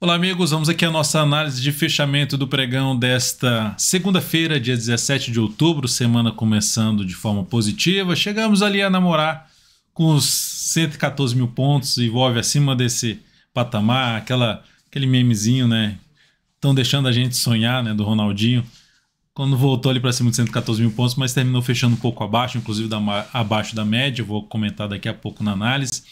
Olá, amigos. Vamos aqui à nossa análise de fechamento do pregão desta segunda-feira, dia 17 de outubro, semana começando de forma positiva. Chegamos ali a namorar com os 114 mil pontos, envolve acima desse patamar, aquele memezinho, né? Estão deixando a gente sonhar, né? Do Ronaldinho, quando voltou ali para cima de 114 mil pontos, mas terminou fechando um pouco abaixo, inclusive abaixo da média. Eu vou comentar daqui a pouco na análise.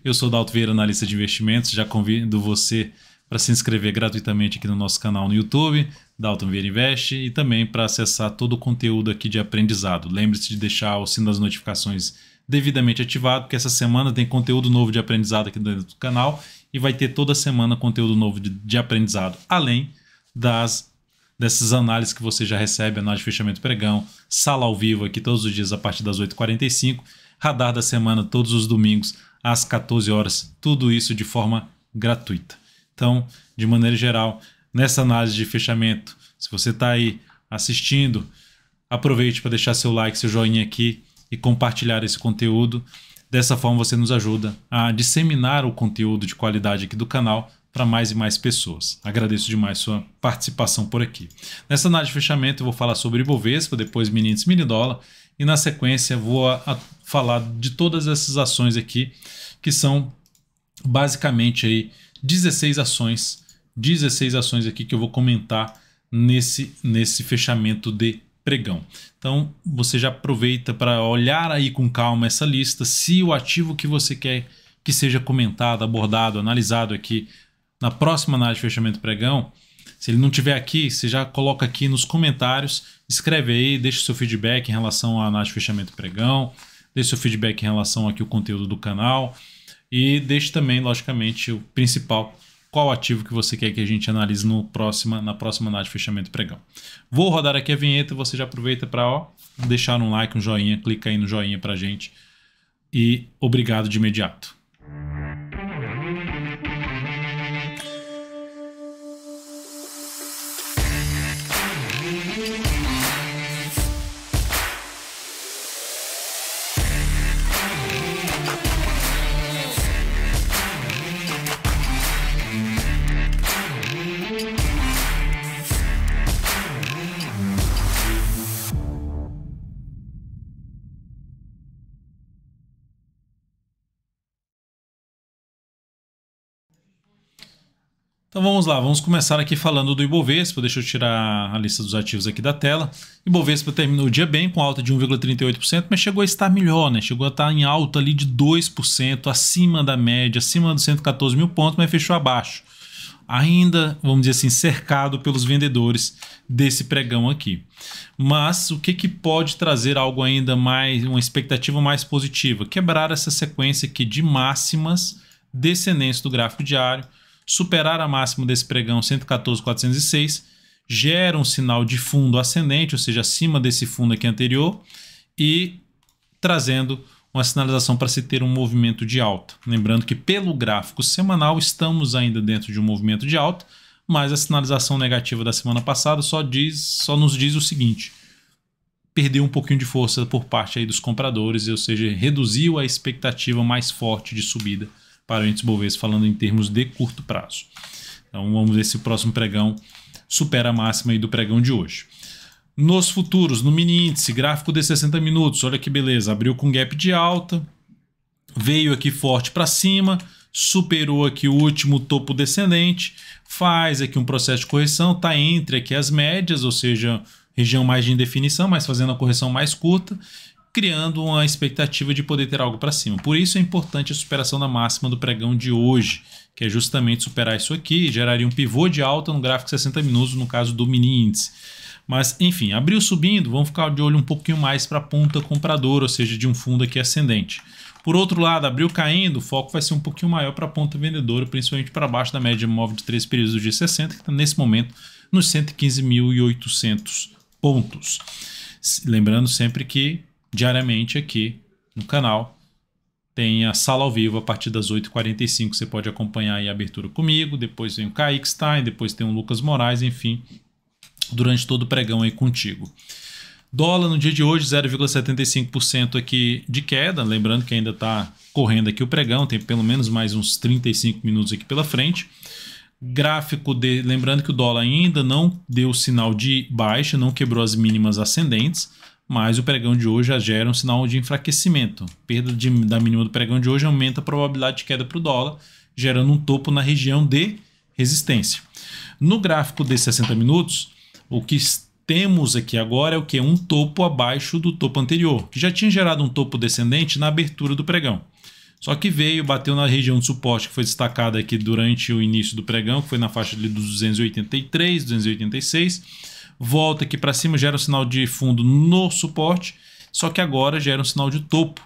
Eu sou Dalton Vieira, analista de investimentos. Já convido você para se inscrever gratuitamente aqui no nosso canal no YouTube, Dalton Vieira Invest, e também para acessar todo o conteúdo aqui de aprendizado. Lembre-se de deixar o sino das notificações devidamente ativado, porque essa semana tem conteúdo novo de aprendizado aqui dentro do canal e vai ter toda semana conteúdo novo de aprendizado, além dessas análises que você já recebe, análise de fechamento pregão, sala ao vivo aqui todos os dias a partir das 8h45, radar da semana todos os domingos às 14 horas, tudo isso de forma gratuita. Então, de maneira geral, nessa análise de fechamento, se você está aí assistindo, aproveite para deixar seu like, seu joinha aqui e compartilhar esse conteúdo. Dessa forma você nos ajuda a disseminar o conteúdo de qualidade aqui do canal para mais e mais pessoas. Agradeço demais sua participação por aqui. Nessa análise de fechamento eu vou falar sobre Ibovespa, depois mini índice, mini dólar e na sequência vou falar de todas essas ações aqui que são basicamente aí 16 ações aqui que eu vou comentar nesse fechamento de pregão. Então você já aproveita para olhar aí com calma essa lista, se o ativo que você quer que seja comentado, abordado, analisado aqui na próxima análise de fechamento pregão, se ele não tiver aqui, você já coloca aqui nos comentários, escreve aí, deixa o seu feedback em relação à análise de fechamento pregão, deixa o seu feedback em relação aqui ao conteúdo do canal. E deixe também, logicamente, o principal, qual ativo que você quer que a gente analise na próxima análise de fechamento pregão. Vou rodar aqui a vinheta e você já aproveita para deixar um like, um joinha, clica aí no joinha para a gente e obrigado de imediato. Então vamos lá, vamos começar aqui falando do Ibovespa. Deixa eu tirar a lista dos ativos aqui da tela. Ibovespa terminou o dia bem, com alta de 1,38%, mas chegou a estar melhor, né? Chegou a estar em alta ali de 2%, acima da média, acima dos 114 mil pontos, mas fechou abaixo. Ainda, vamos dizer assim, cercado pelos vendedores desse pregão aqui. Mas o que pode trazer algo ainda mais, uma expectativa mais positiva? Quebrar essa sequência aqui de máximas descendentes do gráfico diário, superar a máxima desse pregão 114.406, gera um sinal de fundo ascendente, ou seja, acima desse fundo aqui anterior, e trazendo uma sinalização para se ter um movimento de alta. Lembrando que pelo gráfico semanal estamos ainda dentro de um movimento de alta, mas a sinalização negativa da semana passada só nos diz o seguinte: perdeu um pouquinho de força por parte aí dos compradores, ou seja, reduziu a expectativa mais forte de subida para o índice Bovespa, falando em termos de curto prazo. Então vamos ver se o próximo pregão supera a máxima aí do pregão de hoje. Nos futuros, no mini índice, gráfico de 60 minutos, olha que beleza, abriu com gap de alta, veio aqui forte para cima, superou aqui o último topo descendente, faz aqui um processo de correção, está entre aqui as médias, ou seja, região mais de indefinição, mas fazendo a correção mais curta, criando uma expectativa de poder ter algo para cima. Por isso é importante a superação da máxima do pregão de hoje, que é justamente superar isso aqui, geraria um pivô de alta no gráfico de 60 minutos, no caso do mini índice. Mas, enfim, abriu subindo, vamos ficar de olho um pouquinho mais para a ponta compradora, ou seja, de um fundo aqui ascendente. Por outro lado, abriu caindo, o foco vai ser um pouquinho maior para a ponta vendedora, principalmente para baixo da média móvel de 3 períodos do G60, que está nesse momento nos 115.800 pontos. Lembrando sempre que diariamente aqui no canal tem a sala ao vivo a partir das 8h45. Você pode acompanhar aí a abertura comigo, depois vem o Kaique Stein, depois tem o Lucas Moraes, enfim, durante todo o pregão aí contigo. Dólar no dia de hoje 0,75% aqui de queda, lembrando que ainda está correndo aqui o pregão, tem pelo menos mais uns 35 minutos aqui pela frente. Lembrando que o dólar ainda não deu sinal de baixa, não quebrou as mínimas ascendentes, mas o pregão de hoje já gera um sinal de enfraquecimento. Perda da mínima do pregão de hoje aumenta a probabilidade de queda para o dólar, gerando um topo na região de resistência. No gráfico de 60 minutos, o que temos aqui agora é o que? Um topo abaixo do topo anterior, que já tinha gerado um topo descendente na abertura do pregão. Só que bateu na região de suporte que foi destacada aqui durante o início do pregão, que foi na faixa ali dos 283, 286. Volta aqui para cima, gera um sinal de fundo no suporte, só que agora gera um sinal de topo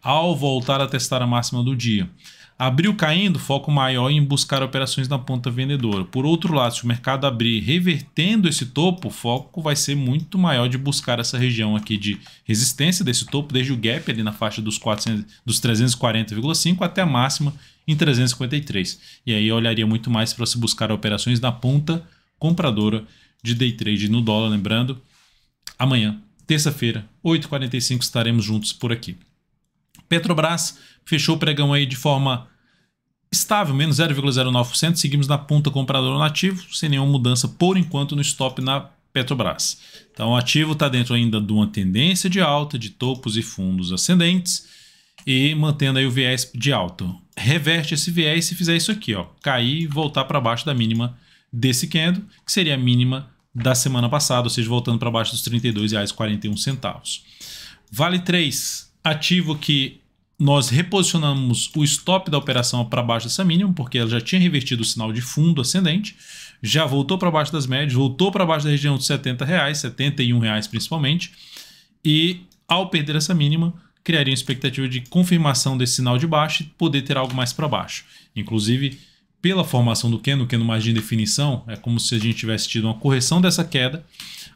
ao voltar a testar a máxima do dia. Abriu caindo, foco maior em buscar operações na ponta vendedora. Por outro lado, se o mercado abrir revertendo esse topo, o foco vai ser muito maior de buscar essa região aqui de resistência desse topo, desde o gap ali na faixa dos 340,5 até a máxima em 353. E aí eu olharia muito mais para se buscar operações na ponta compradora de day trade no dólar. Lembrando, amanhã, terça-feira, 8h45, estaremos juntos por aqui. Petrobras fechou o pregão aí de forma estável, menos 0,09%. Seguimos na ponta compradora no ativo, sem nenhuma mudança por enquanto no stop na Petrobras. Então o ativo está dentro ainda de uma tendência de alta, de topos e fundos ascendentes e mantendo aí o viés de alta. Reverte esse viés se fizer isso aqui, ó, cair e voltar para baixo da mínima desse candle, que seria a mínima da semana passada, ou seja, voltando para baixo dos R$ 32,41. Vale 3, ativo que nós reposicionamos o stop da operação para baixo dessa mínima, porque ela já tinha revertido o sinal de fundo ascendente, já voltou para baixo das médias, voltou para baixo da região de R$ 70, R$ 71 principalmente, e ao perder essa mínima, criaria uma expectativa de confirmação desse sinal de baixa e poder ter algo mais para baixo. Inclusive, pela formação do candle, que no margem de definição é como se a gente tivesse tido uma correção dessa queda,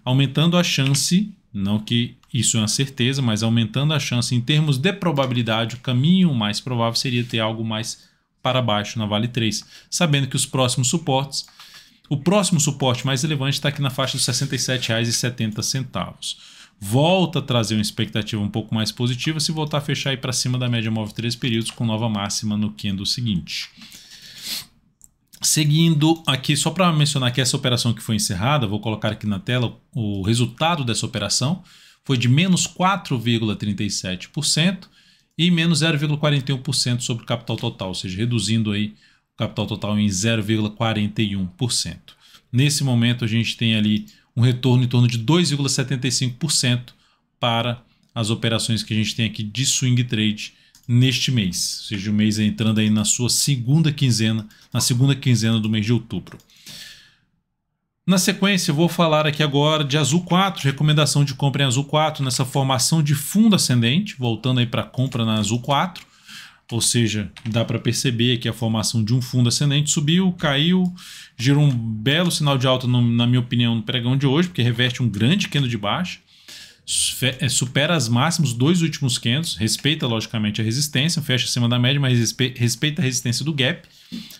aumentando a chance, não que isso é uma certeza, mas aumentando a chance em termos de probabilidade, o caminho mais provável seria ter algo mais para baixo na Vale 3, sabendo que os próximos suportes, o próximo suporte mais relevante está aqui na faixa dos R$ 67,70. Volta a trazer uma expectativa um pouco mais positiva se voltar a fechar aí para cima da média móvel 3 períodos com nova máxima no candle seguinte. Seguindo aqui, só para mencionar que essa operação que foi encerrada, vou colocar aqui na tela o resultado dessa operação, foi de menos 4,37% e menos 0,41% sobre o capital total, ou seja, reduzindo aí o capital total em 0,41%. Nesse momento a gente tem ali um retorno em torno de 2,75% para as operações que a gente tem aqui de swing trade neste mês, ou seja, o mês entrando aí na sua segunda quinzena do mês de outubro. Na sequência, eu vou falar aqui agora de Azul 4, recomendação de compra em Azul 4 nessa formação de fundo ascendente, voltando aí para compra na Azul 4, ou seja, dá para perceber que a formação de um fundo ascendente subiu, caiu, gerou um belo sinal de alta, na minha opinião, no pregão de hoje, porque reverte um grande candle de baixa, supera as máximas dos dois últimos candles, respeita logicamente a resistência, fecha acima da média, mas respeita a resistência do gap,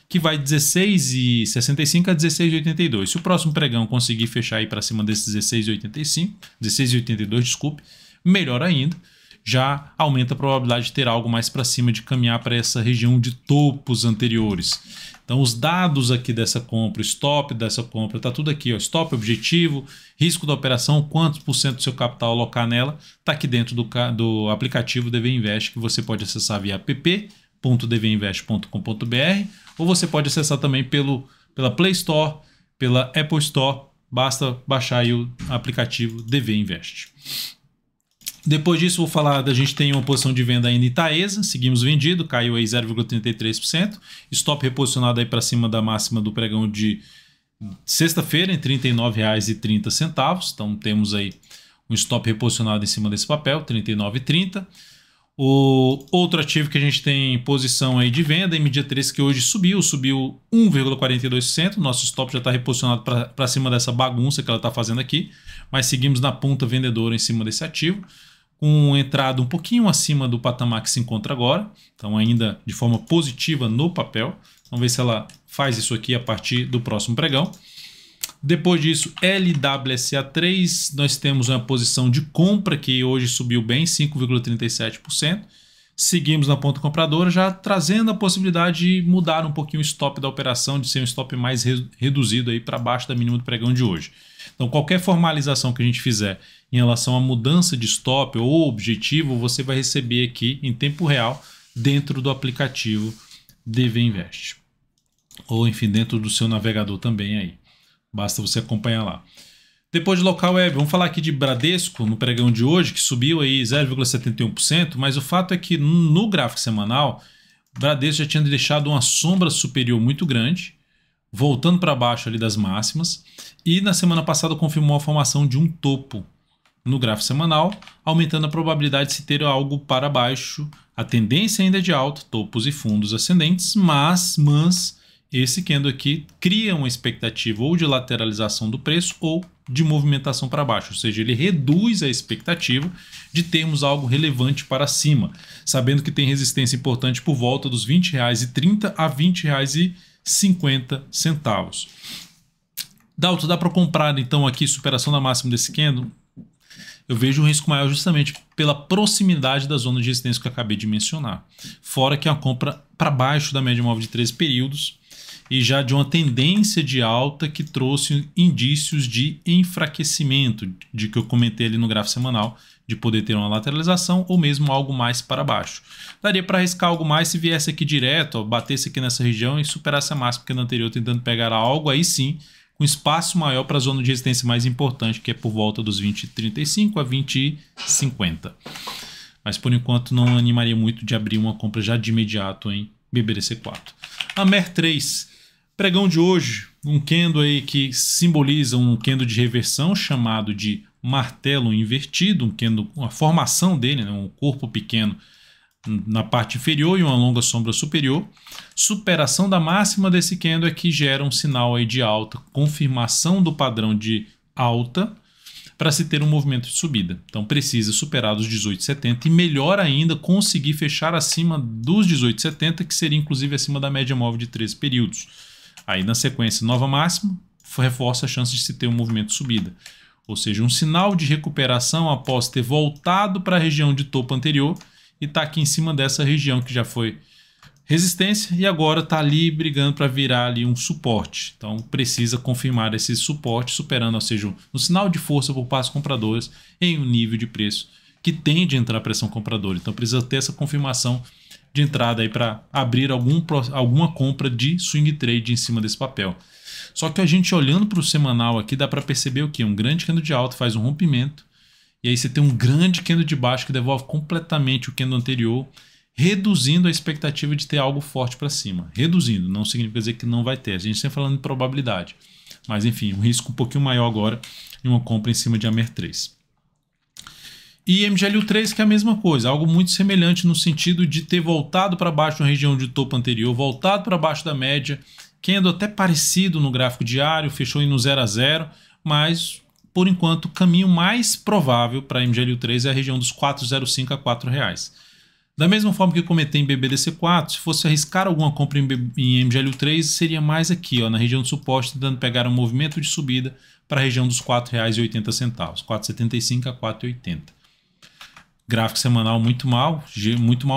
que vai de 16,65 a 16,82. Se o próximo pregão conseguir fechar aí para cima desses 16,82, desculpe, melhor ainda, já aumenta a probabilidade de ter algo mais para cima, de caminhar para essa região de topos anteriores. Então os dados aqui dessa compra, stop dessa compra, está tudo aqui, ó, stop, objetivo, risco da operação, quantos por cento do seu capital alocar nela, está aqui dentro do aplicativo DV Invest, que você pode acessar via app.dvinvest.com.br ou você pode acessar também pela Play Store, pela Apple Store, basta baixar aí o aplicativo DV Invest. Depois disso, vou falar a gente tem uma posição de venda ainda em Taesa, seguimos vendido, caiu aí 0,33%, stop reposicionado aí para cima da máxima do pregão de sexta-feira em R$ 39,30, então temos aí um stop reposicionado em cima desse papel, R$ 39,30. O outro ativo que a gente tem posição aí de venda, MG3, que hoje subiu 1,42%, nosso stop já está reposicionado para cima dessa bagunça que ela está fazendo aqui, mas seguimos na ponta vendedora em cima desse ativo, com entrada um pouquinho acima do patamar que se encontra agora, então ainda de forma positiva no papel. Vamos ver se ela faz isso aqui a partir do próximo pregão. Depois disso, LWSA3, nós temos uma posição de compra que hoje subiu bem, 5,37%. Seguimos na ponta compradora, já trazendo a possibilidade de mudar um pouquinho o stop da operação, de ser um stop mais reduzido aí para baixo da mínima do pregão de hoje. Então, qualquer formalização que a gente fizer em relação à mudança de stop ou objetivo, você vai receber aqui em tempo real dentro do aplicativo DV Invest. Ou, enfim, dentro do seu navegador também aí. Basta você acompanhar lá. Depois de local web, vamos falar aqui de Bradesco no pregão de hoje, que subiu aí 0,71%, mas o fato é que no gráfico semanal, Bradesco já tinha deixado uma sombra superior muito grande, voltando para baixo ali das máximas, e na semana passada confirmou a formação de um topo no gráfico semanal, aumentando a probabilidade de se ter algo para baixo. A tendência ainda é de alta, topos e fundos ascendentes, mas esse candle aqui cria uma expectativa ou de lateralização do preço ou de movimentação para baixo, ou seja, ele reduz a expectativa de termos algo relevante para cima, sabendo que tem resistência importante por volta dos R$ 20,30 a R$ 20,50. Dalton, dá para comprar então aqui superação da máxima desse candle? Eu vejo um risco maior justamente pela proximidade da zona de resistência que eu acabei de mencionar, fora que é uma compra para baixo da média móvel de 13 períodos, e já de uma tendência de alta que trouxe indícios de enfraquecimento, de que eu comentei ali no gráfico semanal, de poder ter uma lateralização ou mesmo algo mais para baixo. Daria para arriscar algo mais se viesse aqui direto, ó, batesse aqui nessa região e superasse a máxima que no anterior, tentando pegar algo aí sim, com espaço maior para a zona de resistência mais importante, que é por volta dos 20,35 a 20,50. Mas por enquanto não animaria muito de abrir uma compra já de imediato em BBDC4. A MER3, pregão de hoje, um candle aí que simboliza um candle de reversão chamado de martelo invertido, um candle, uma formação dele, né, um corpo pequeno na parte inferior e uma longa sombra superior. Superação da máxima desse candle é que gera um sinal aí de alta, confirmação do padrão de alta para se ter um movimento de subida. Então precisa superar os 18,70 e melhor ainda conseguir fechar acima dos 18,70, que seria inclusive acima da média móvel de 13 períodos. Aí na sequência nova máxima reforça a chance de se ter um movimento de subida. Ou seja, um sinal de recuperação após ter voltado para a região de topo anterior e está aqui em cima dessa região que já foi resistência e agora está ali brigando para virar ali um suporte. Então precisa confirmar esse suporte, superando, ou seja, um sinal de força por parte dos compradores em um nível de preço que tende a entrar pressão compradora. Então precisa ter essa confirmação de entrada aí para abrir alguma compra de swing trade em cima desse papel. Só que a gente olhando para o semanal aqui dá para perceber o que? Um grande candle de alta faz um rompimento e aí você tem um grande candle de baixo que devolve completamente o candle anterior, reduzindo a expectativa de ter algo forte para cima. Reduzindo, não significa dizer que não vai ter. A gente sempre falando de probabilidade. Mas enfim, um risco um pouquinho maior agora em uma compra em cima de AMER3. E MGLU3 que é a mesma coisa, algo muito semelhante no sentido de ter voltado para baixo na região de topo anterior, voltado para baixo da média, candle até parecido no gráfico diário, fechou no 0 a 0, mas por enquanto o caminho mais provável para MGLU3 é a região dos 4,05 a R$ 4,00. Da mesma forma que eu comentei em BBDC4, se fosse arriscar alguma compra em MGLU3, seria mais aqui, ó, na região de suporte, tentando pegar um movimento de subida para a região dos R$ 4,80, 4,75 a R$ 4,80. Gráfico semanal muito mal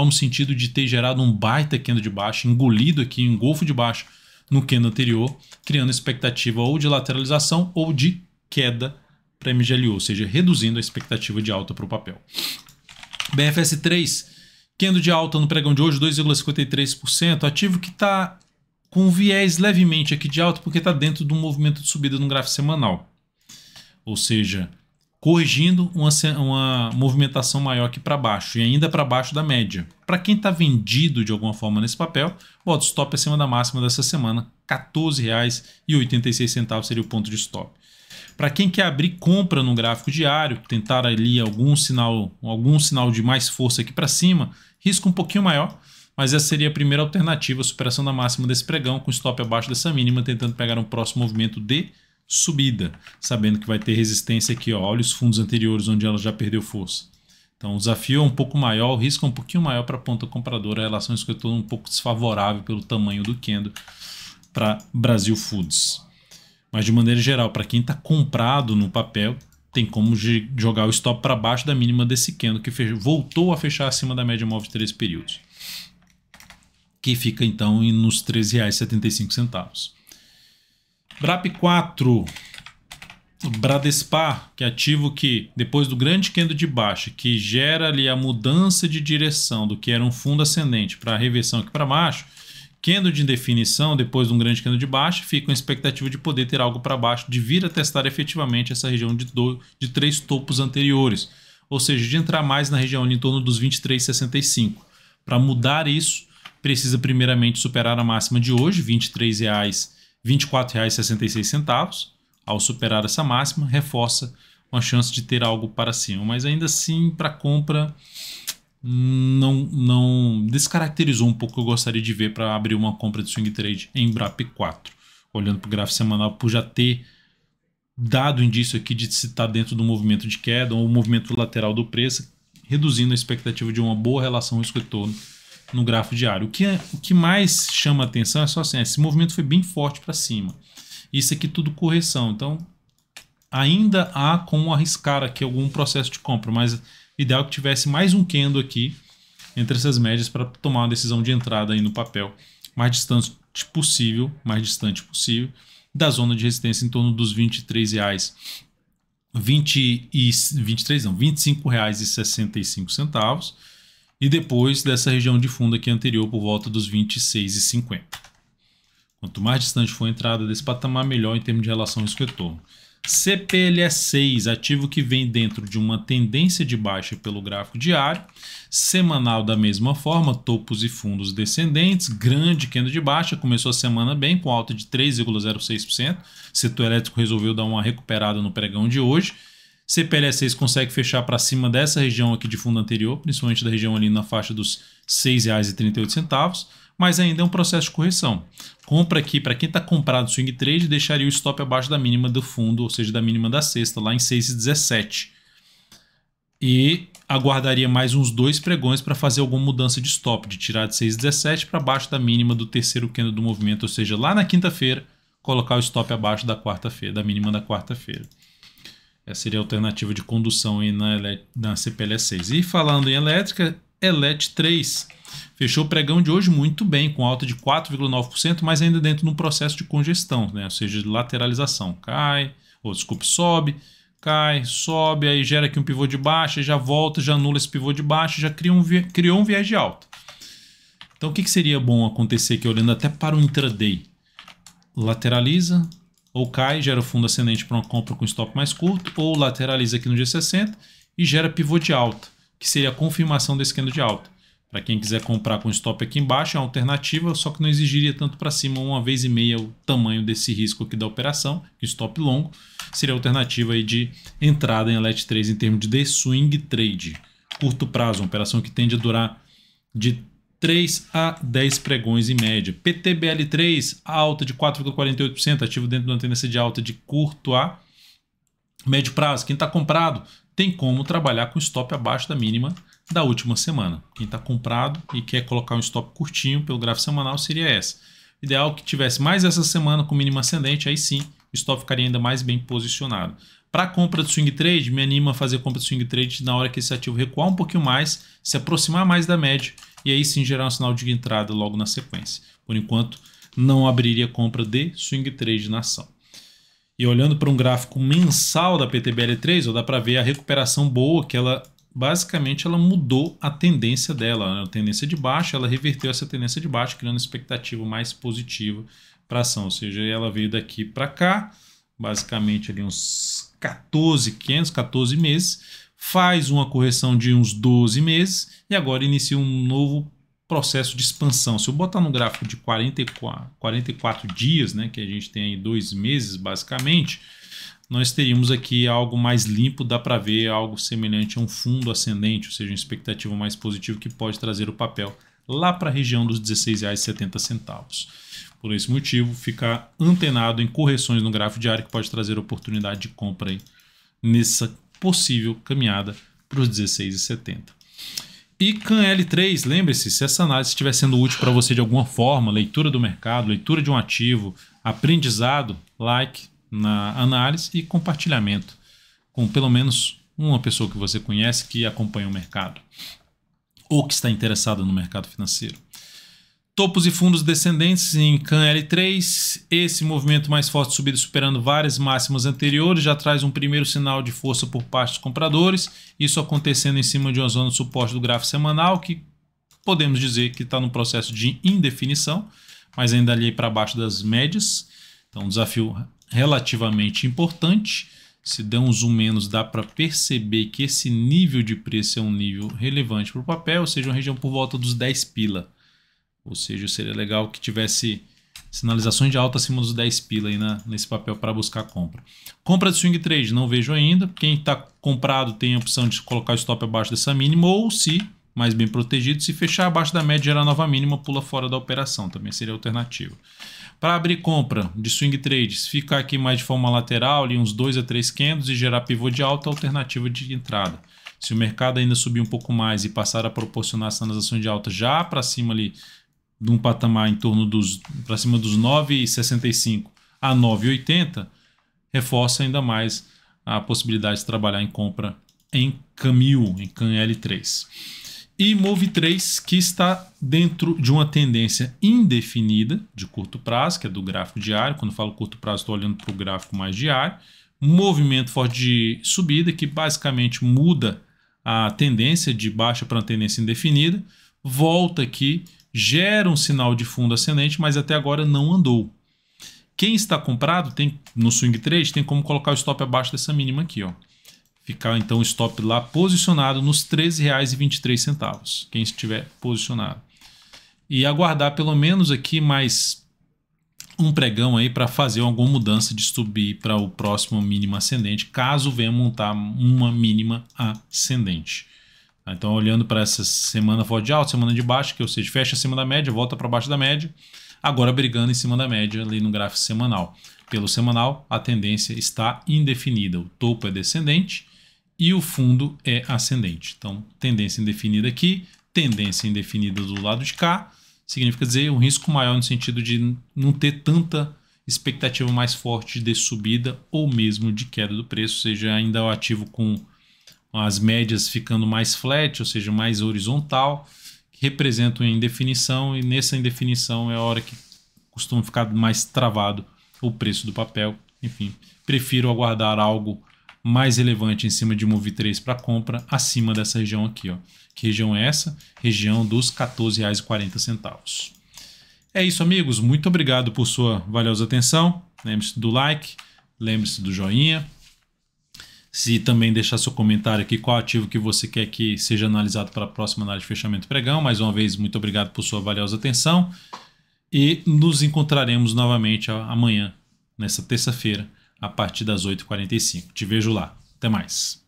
no sentido de ter gerado um baita candle de baixo, engolido aqui, um golfo de baixo no candle anterior, criando expectativa ou de lateralização ou de queda para MGLU, ou seja, reduzindo a expectativa de alta para o papel. BFS3, candle de alta no pregão de hoje, 2,53%, ativo que está com viés levemente aqui de alta porque está dentro de um movimento de subida no gráfico semanal. Ou seja, corrigindo uma movimentação maior aqui para baixo e ainda para baixo da média. Para quem está vendido de alguma forma nesse papel, bota stop acima da máxima dessa semana, R$ 14,86 seria o ponto de stop. Para quem quer abrir compra no gráfico diário, tentar ali algum sinal de mais força aqui para cima, risco um pouquinho maior, mas essa seria a primeira alternativa, superação da máxima desse pregão, com stop abaixo dessa mínima, tentando pegar um próximo movimento de subida, sabendo que vai ter resistência aqui, ó, olha os fundos anteriores onde ela já perdeu força. Então o desafio é um pouco maior, o risco é um pouquinho maior para a ponta compradora, a relação que eu estou um pouco desfavorável pelo tamanho do candle para Brasil Foods. Mas de maneira geral, para quem está comprado no papel, tem como jogar o stop para baixo da mínima desse candle, que voltou a fechar acima da média móvel de 3 períodos, que fica então nos R$ 13,75. BRAP4, Bradespar, que é ativo que, depois do grande candle de baixa, que gera ali a mudança de direção do que era um fundo ascendente para a reversão aqui para baixo, candle de indefinição, depois de um grande candle de baixa, fica com a expectativa de poder ter algo para baixo, de vir a testar efetivamente essa região de 3 topos anteriores, ou seja, de entrar mais na região ali em torno dos 23,65. Para mudar isso, precisa primeiramente superar a máxima de hoje, R$ 24,66. Ao superar essa máxima, reforça uma chance de ter algo para cima. Mas ainda assim, para compra, não descaracterizou um pouco o que eu gostaria de ver para abrir uma compra de swing trade em BRAP4. Olhando para o gráfico semanal, por já ter dado indício aqui de se estar dentro do movimento de queda ou movimento lateral do preço, reduzindo a expectativa de uma boa relação risco-retorno no gráfico diário. O que mais chama atenção é só assim, esse movimento foi bem forte para cima. Isso aqui tudo correção, então ainda há como arriscar aqui algum processo de compra, mas o ideal é que tivesse mais um candle aqui entre essas médias para tomar uma decisão de entrada aí no papel mais distante possível da zona de resistência em torno dos R$ 25,65 e depois dessa região de fundo aqui anterior por volta dos R$ 26,50. Quanto mais distante for a entrada desse patamar, melhor em termos de relação risco-retorno. CPLE6, ativo que vem dentro de uma tendência de baixa pelo gráfico diário, semanal da mesma forma, topos e fundos descendentes, grande candle de baixa, começou a semana bem, com alta de 3,06%, setor elétrico resolveu dar uma recuperada no pregão de hoje, CPLE6 consegue fechar para cima dessa região aqui de fundo anterior, principalmente da região ali na faixa dos R$ 6,38, mas ainda é um processo de correção. Compra aqui, para quem está comprado swing trade, deixaria o stop abaixo da mínima do fundo, ou seja, da mínima da sexta, lá em 6,17. E aguardaria mais uns 2 pregões para fazer alguma mudança de stop, de tirar de 6,17 para baixo da mínima do terceiro candle do movimento, ou seja, lá na quinta-feira, colocar o stop abaixo da quarta-feira, da mínima da quarta-feira. Essa seria a alternativa de condução aí na CPLE6. E falando em elétrica, ELET3 fechou o pregão de hoje muito bem, com alta de 4,9%, mas ainda dentro de um processo de congestão, né? Ou seja, de lateralização. Sobe, cai, sobe, aí gera aqui um pivô de baixa, já volta, já anula esse pivô de baixa, já criou um viés de alta. Então o que seria bom acontecer aqui, olhando até para o intraday? Lateraliza, ou cai, gera fundo ascendente para uma compra com stop mais curto, ou lateraliza aqui no G60 e gera pivô de alta, que seria a confirmação desse candle de alta. Para quem quiser comprar com stop aqui embaixo, é uma alternativa, só que não exigiria tanto para cima, 1,5 vezes o tamanho desse risco aqui da operação, que stop longo, seria a alternativa aí de entrada em ELET3 em termos de swing trade. Curto prazo, uma operação que tende a durar de 3 a 10 pregões em média. PTBL3, alta de 4,48%, ativo dentro de uma tendência de alta de curto a médio prazo. Quem está comprado tem como trabalhar com stop abaixo da mínima da última semana. Quem está comprado e quer colocar um stop curtinho pelo gráfico semanal seria essa. Ideal que tivesse mais essa semana com mínima ascendente, aí sim o stop ficaria ainda mais bem posicionado. Para compra de swing trade, me anima a fazer compra de swing trade na hora que esse ativo recuar um pouquinho mais, se aproximar mais da média e aí sim gerar um sinal de entrada logo na sequência. Por enquanto, não abriria compra de swing trade na ação. E olhando para um gráfico mensal da PTBL3, dá para ver a recuperação boa, que ela basicamente ela mudou a tendência dela, né? A tendência de baixa, ela reverteu essa tendência de baixa, criando expectativa mais positiva para a ação. Ou seja, ela veio daqui para cá, basicamente ali uns 14 meses, faz uma correção de uns 12 meses e agora inicia um novo processo de expansão. Se eu botar no gráfico de 44 dias, né, que a gente tem aí 2 meses basicamente, nós teríamos aqui algo mais limpo, dá para ver algo semelhante a um fundo ascendente, ou seja, uma expectativa mais positiva que pode trazer o papel lá para a região dos R$ 16,70. Por esse motivo, ficar antenado em correções no gráfico diário que pode trazer oportunidade de compra aí nessa possível caminhada para os R$ 16,70. E CAN-L3, lembre-se, se essa análise estiver sendo útil para você de alguma forma, leitura do mercado, leitura de um ativo, aprendizado, like na análise e compartilhamento com pelo menos uma pessoa que você conhece que acompanha o mercado ou que está interessada no mercado financeiro. Topos e fundos descendentes em CAN L3. Esse movimento mais forte de subida superando várias máximas anteriores já traz um primeiro sinal de força por parte dos compradores. Isso acontecendo em cima de uma zona de suporte do gráfico semanal que podemos dizer que está no processo de indefinição, mas ainda ali para baixo das médias. Então um desafio relativamente importante. Se der um zoom menos, dá para perceber que esse nível de preço é um nível relevante para o papel, ou seja, uma região por volta dos 10 pila. Ou seja, seria legal que tivesse sinalizações de alta acima dos 10 pila aí nesse papel para buscar compra. Compra de swing trade, não vejo ainda. Quem está comprado tem a opção de colocar o stop abaixo dessa mínima, ou se, mais bem protegido, se fechar abaixo da média e gerar nova mínima, pula fora da operação. Também seria alternativa. Para abrir compra de swing trades, ficar aqui mais de forma lateral, ali uns 2 a 3 candles e gerar pivô de alta, alternativa de entrada. Se o mercado ainda subir um pouco mais e passar a proporcionar sinalizações de alta já para cima ali, de um patamar em torno para cima dos 9,65 a 9,80, reforça ainda mais a possibilidade de trabalhar em compra em CAN1000, em CAN L3. E Move3, que está dentro de uma tendência indefinida de curto prazo, que é do gráfico diário. Quando eu falo curto prazo, estou olhando para o gráfico mais diário. Movimento forte de subida, que basicamente muda a tendência de baixa para uma tendência indefinida. Volta aqui, gera um sinal de fundo ascendente, mas até agora não andou. Quem está comprado tem no swing trade tem como colocar o stop abaixo dessa mínima aqui, ó. Ficar então o stop lá posicionado nos R$ 13,23. Quem estiver posicionado. E aguardar pelo menos aqui mais um pregão aí para fazer alguma mudança de subir para o próximo mínimo ascendente, caso venha montar uma mínima ascendente. Então, olhando para essa semana forte de alta, semana de baixa, que ou seja, fecha acima da média, volta para baixo da média, agora brigando em cima da média ali no gráfico semanal. Pelo semanal, a tendência está indefinida. O topo é descendente e o fundo é ascendente. Então, tendência indefinida aqui, tendência indefinida do lado de cá, significa dizer um risco maior no sentido de não ter tanta expectativa mais forte de subida ou mesmo de queda do preço, ou seja, ainda o ativo com as médias ficando mais flat, ou seja, mais horizontal, que representam a indefinição, e nessa indefinição é a hora que costuma ficar mais travado o preço do papel. Enfim, prefiro aguardar algo mais relevante em cima de Move3 para compra, acima dessa região aqui, ó. Que região é essa? Região dos R$ 14,40. É isso, amigos. Muito obrigado por sua valiosa atenção. Lembre-se do like, lembre-se do joinha. Se também deixar seu comentário aqui, qual ativo que você quer que seja analisado para a próxima análise de fechamento pregão. Mais uma vez, muito obrigado por sua valiosa atenção. E nos encontraremos novamente amanhã, nessa terça-feira, a partir das 8h45. Te vejo lá. Até mais.